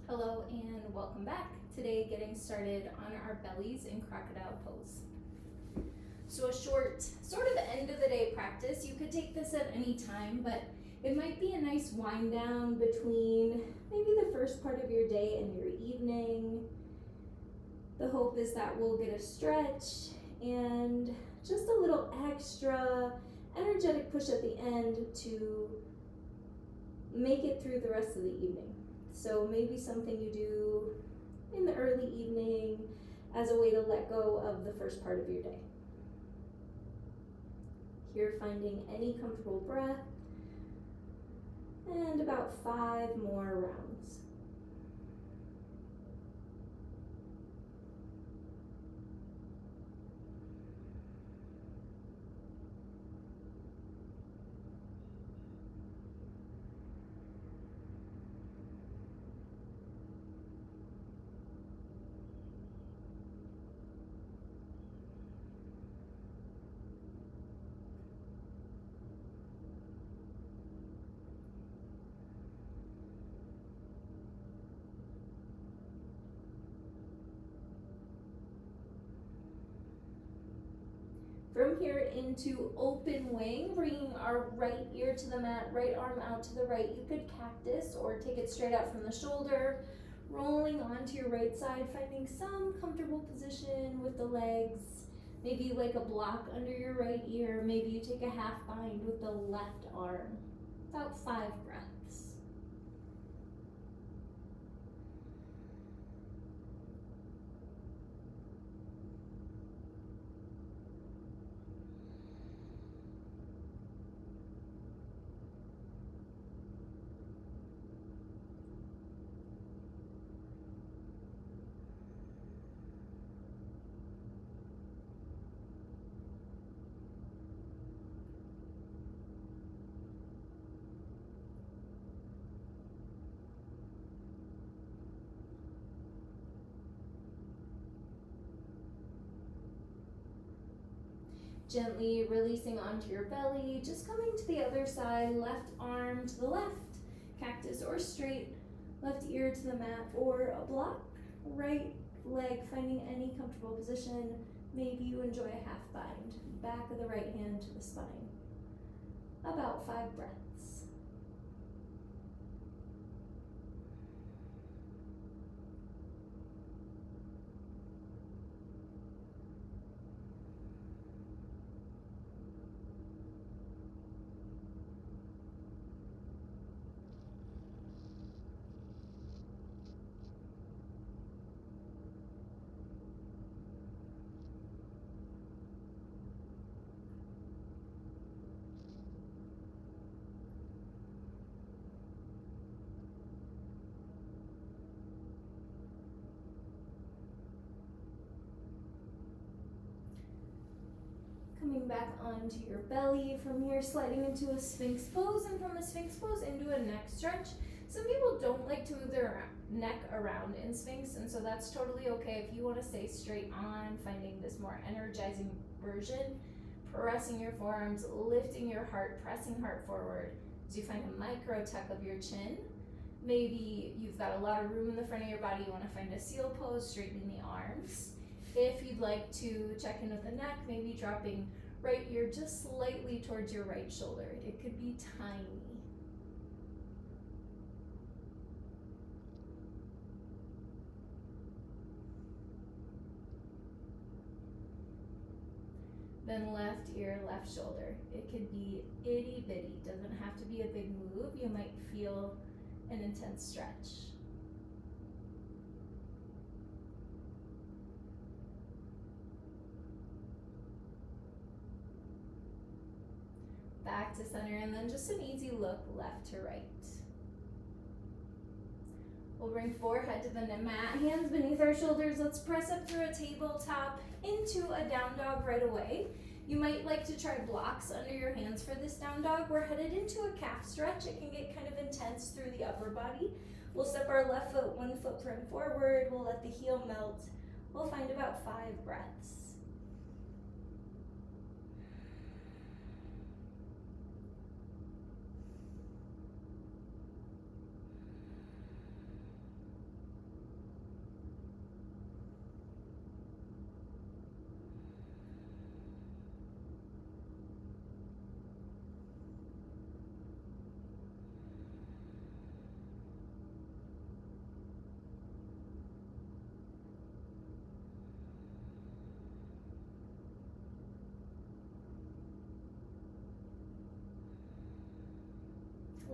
Hello and welcome back. Today getting started on our bellies in crocodile pose. So a short, sort of end of the day practice. You could take this at any time, but it might be a nice wind down between maybe the first part of your day and your evening. The hope is that we'll get a stretch and just a little extra energetic push at the end to make it through the rest of the evening. So maybe something you do in the early evening as a way to let go of the first part of your day. Here, finding any comfortable breath, and about 5 more rounds. From here into open wing, bringing our right ear to the mat, right arm out to the right. You could cactus or take it straight out from the shoulder, rolling onto your right side, finding some comfortable position with the legs. Maybe like a block under your right ear. Maybe you take a half bind with the left arm. About 5 breaths. Gently releasing onto your belly, just coming to the other side, left arm to the left, cactus or straight, left ear to the mat or a block, right leg finding any comfortable position. Maybe you enjoy a half bind, back of the right hand to the spine. About 5 breaths. Coming back onto your belly. From here, sliding into a Sphinx pose, and from a Sphinx pose into a neck stretch. Some people don't like to move their neck around in Sphinx, and so that's totally okay. If you want to stay straight on, finding this more energizing version, pressing your forearms, lifting your heart, pressing heart forward as you find a micro tuck of your chin. Maybe you've got a lot of room in the front of your body, you want to find a seal pose, straightening the arms. If you'd like to check in with the neck, maybe dropping right ear just slightly towards your right shoulder. It could be tiny. Then left ear, left shoulder. It could be itty bitty, doesn't have to be a big move. You might feel an intense stretch. Back to center, and then just an easy look left to right. We'll bring forehead to the mat, hands beneath our shoulders. Let's press up through a tabletop into a down dog right away. You might like to try blocks under your hands for this down dog. We're headed into a calf stretch. It can get kind of intense through the upper body. We'll step our left foot 1 footprint forward. We'll let the heel melt. We'll find about 5 breaths.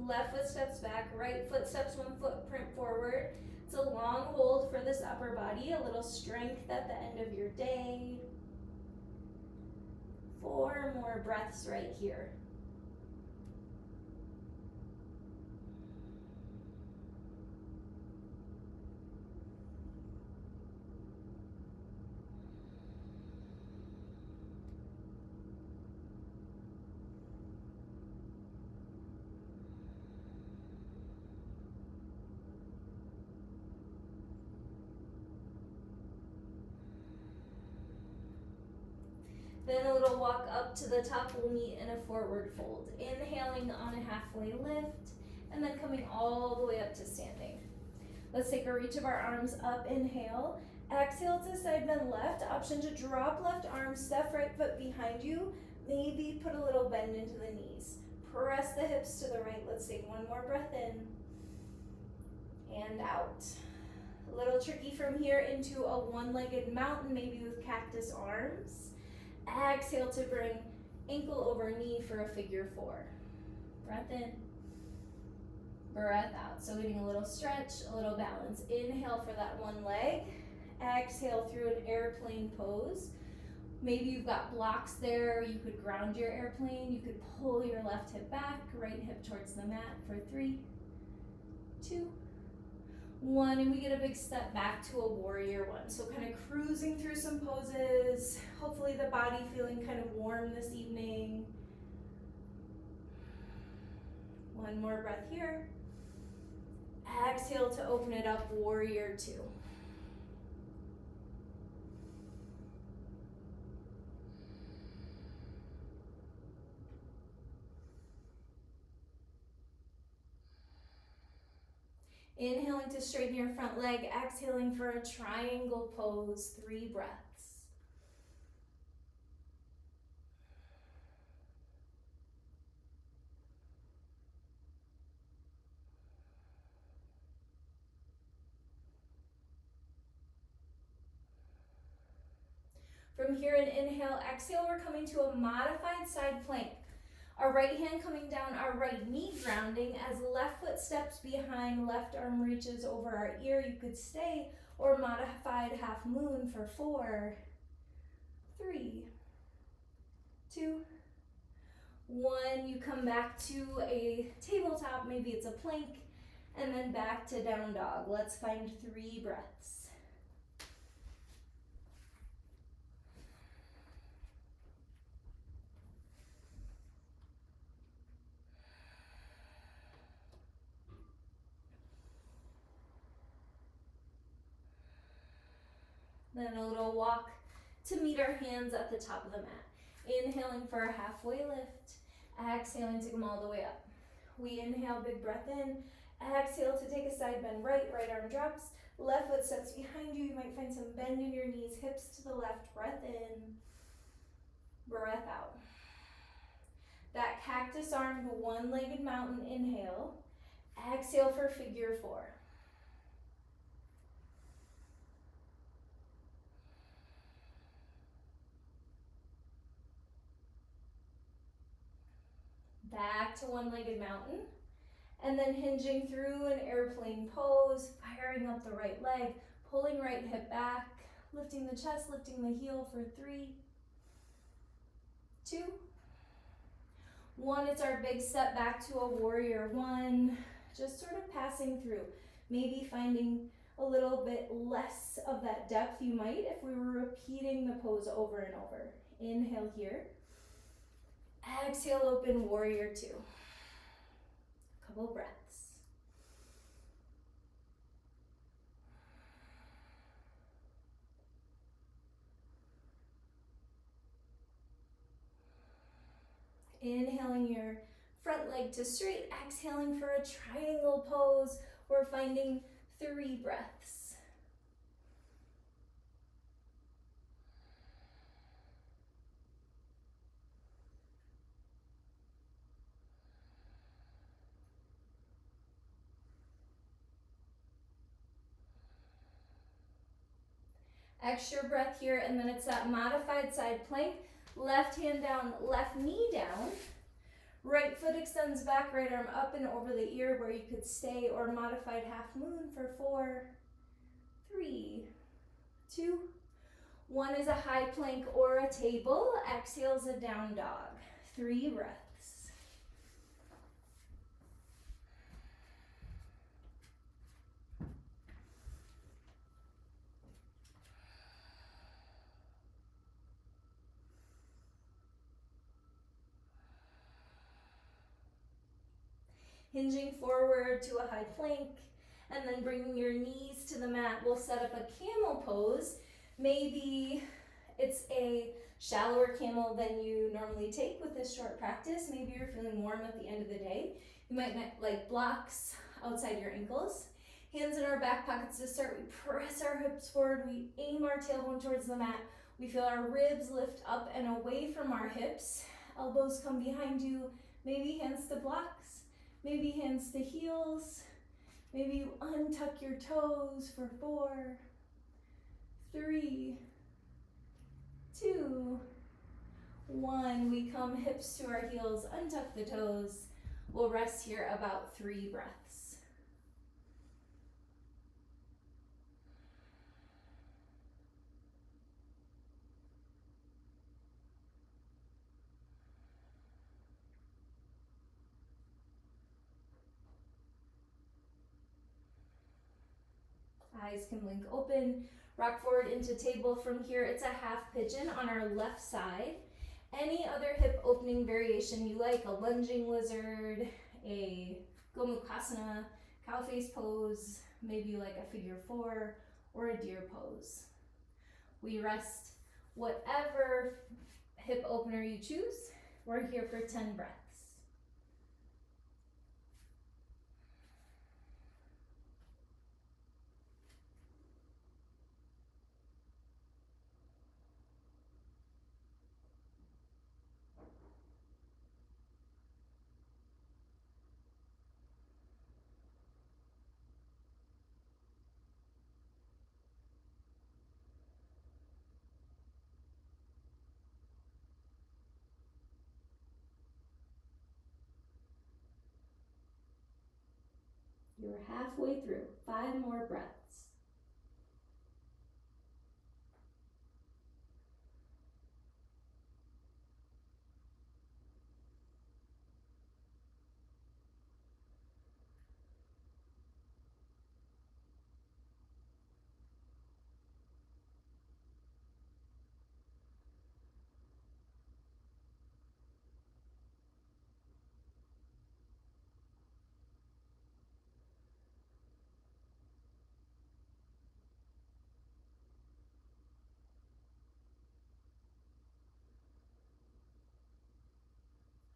left foot steps back, right foot steps one footprint forward. It's a long hold for this upper body, a little strength at the end of your day. 4 more breaths right here. Then a little walk up to the top, we'll meet in a forward fold. Inhaling on a halfway lift, and then coming all the way up to standing. Let's take a reach of our arms up, inhale. Exhale to side bend left, option to drop left arm, step right foot behind you. Maybe put a little bend into the knees. Press the hips to the right. Let's take one more breath in and out. A little tricky from here into a one-legged mountain, maybe with cactus arms. Exhale to bring ankle over knee for a figure 4. Breath in, breath out. So getting a little stretch, a little balance. Inhale for that one leg. Exhale through an airplane pose. Maybe you've got blocks there. You could ground your airplane. You could pull your left hip back, right hip towards the mat for 3, 2, 1, and we get a big step back to a warrior 1. So kind of cruising through some poses, hopefully the body feeling kind of warm this evening. 1 more breath here. Exhale to open it up, warrior 2. Inhaling to straighten your front leg, exhaling for a triangle pose, 3 breaths. From here, an inhale, exhale, we're coming to a modified side plank. Our right hand coming down, our right knee grounding as left foot steps behind, left arm reaches over our ear. You could stay, or modified half moon for 4, 3, 2, 1. You come back to a tabletop, maybe it's a plank, and then back to down dog. Let's find 3 breaths. Then a little walk to meet our hands at the top of the mat. Inhaling for a halfway lift. Exhaling to come all the way up. We inhale, big breath in. Exhale to take a side bend right arm drops. Left foot steps behind you. You might find some bend in your knees, hips to the left. Breath in, breath out. That cactus arm, the one-legged mountain, inhale. Exhale for figure 4. Back to one-legged mountain, and then hinging through an airplane pose, firing up the right leg, pulling right hip back, lifting the chest, lifting the heel for 3, 2, 1. It's our big step back to a warrior 1, just sort of passing through, maybe finding a little bit less of that depth you might if we were repeating the pose over and over. Inhale here. Exhale, open, warrior 2. Couple breaths. Inhaling your front leg to straight, exhaling for a triangle pose. We're finding 3 breaths. Extra breath here, and then it's that modified side plank. Left hand down, left knee down. Right foot extends back, right arm up and over the ear where you could stay, or modified half moon for 4, 3, 2, 1 is a high plank or a table. Exhale's a down dog. 3 breaths. Hinging forward to a high plank, and then bringing your knees to the mat. We'll set up a camel pose. Maybe it's a shallower camel than you normally take with this short practice. Maybe you're feeling warm at the end of the day. You might like blocks outside your ankles. Hands in our back pockets to start. We press our hips forward. We aim our tailbone towards the mat. We feel our ribs lift up and away from our hips. Elbows come behind you. Maybe hands to blocks. Maybe hands to heels. Maybe you untuck your toes for 4, 3, 2, 1. We come hips to our heels, untuck the toes. We'll rest here about 3 breaths. Eyes can blink open. Rock forward into table. From here, it's a half pigeon on our left side. Any other hip opening variation you like, a lunging lizard, a gomukhasana, cow face pose, maybe you like a figure 4 or a deer pose. We rest whatever hip opener you choose. We're here for 10 breaths. You're halfway through. 5 more breaths.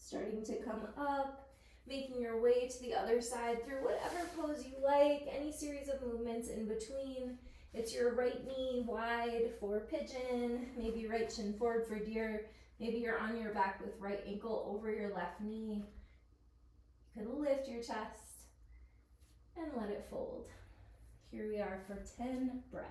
Starting to come up, making your way to the other side through whatever pose you like, any series of movements in between. It's your right knee wide for pigeon, maybe right shin forward for deer, maybe you're on your back with right ankle over your left knee. You could lift your chest and let it fold. Here we are for 10 breaths.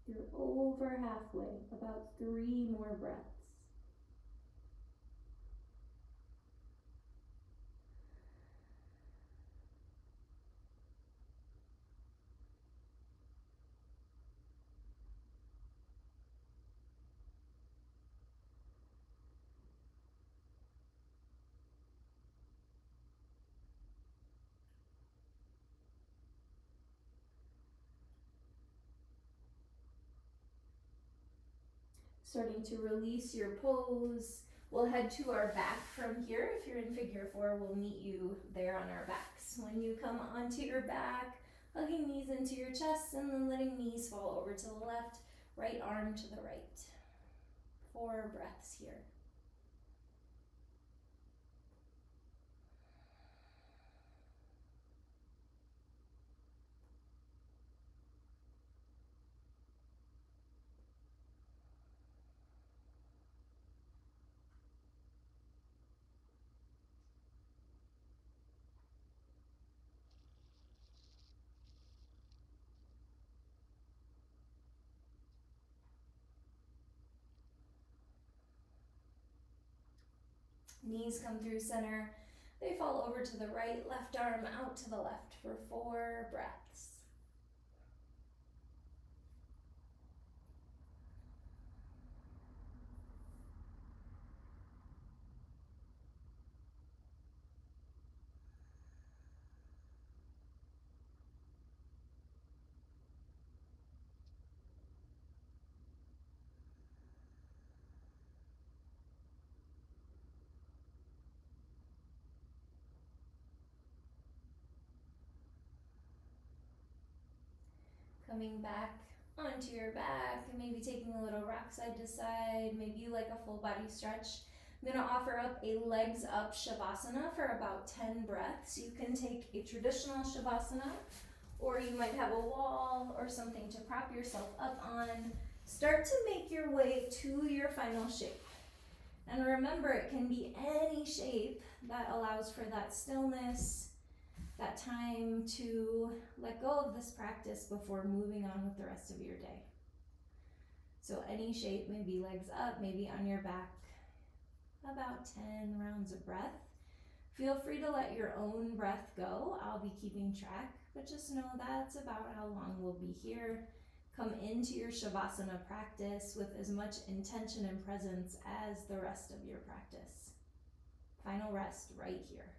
You're over halfway, about 3 more breaths. Starting to release your pose. We'll head to our back from here. If you're in figure 4, we'll meet you there on our backs. When you come onto your back, hugging knees into your chest and then letting knees fall over to the left, right arm to the right. 4 breaths here. Knees come through center. They fall over to the right, left arm out to the left for 4 breaths. Coming back onto your back, and maybe taking a little rock side to side. Maybe you like a full body stretch. I'm going to offer up a legs up Shavasana for about 10 breaths. You can take a traditional Shavasana, or you might have a wall or something to prop yourself up on. Start to make your way to your final shape. And remember, it can be any shape that allows for that stillness, that time to let go of this practice before moving on with the rest of your day. So any shape, maybe legs up, maybe on your back, about 10 rounds of breath. Feel free to let your own breath go. I'll be keeping track, but just know that's about how long we'll be here. Come into your Shavasana practice with as much intention and presence as the rest of your practice. Final rest right here.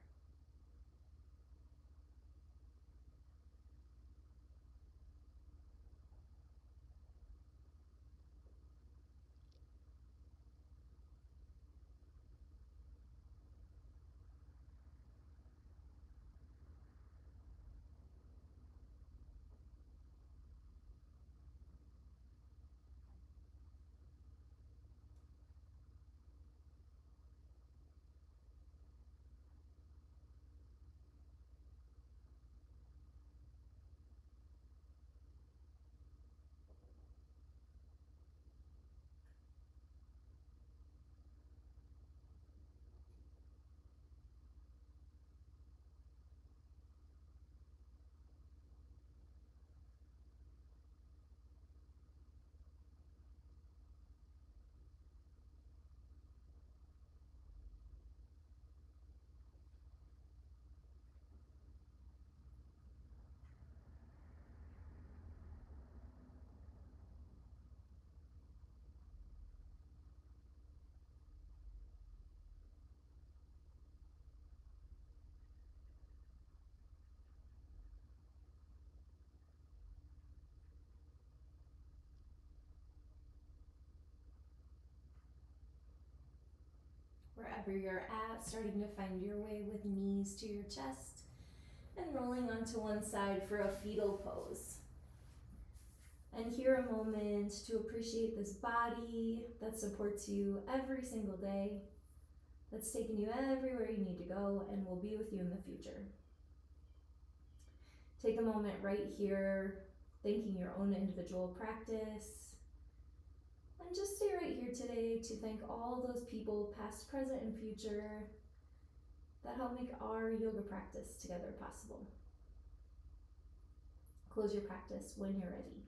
Wherever you're at, starting to find your way with knees to your chest and rolling onto one side for a fetal pose. And here a moment to appreciate this body that supports you every single day, that's taken you everywhere you need to go and will be with you in the future. Take a moment right here, thanking your own individual practice. And just stay right here today to thank all those people, past, present, and future, that help make our yoga practice together possible. Close your practice when you're ready.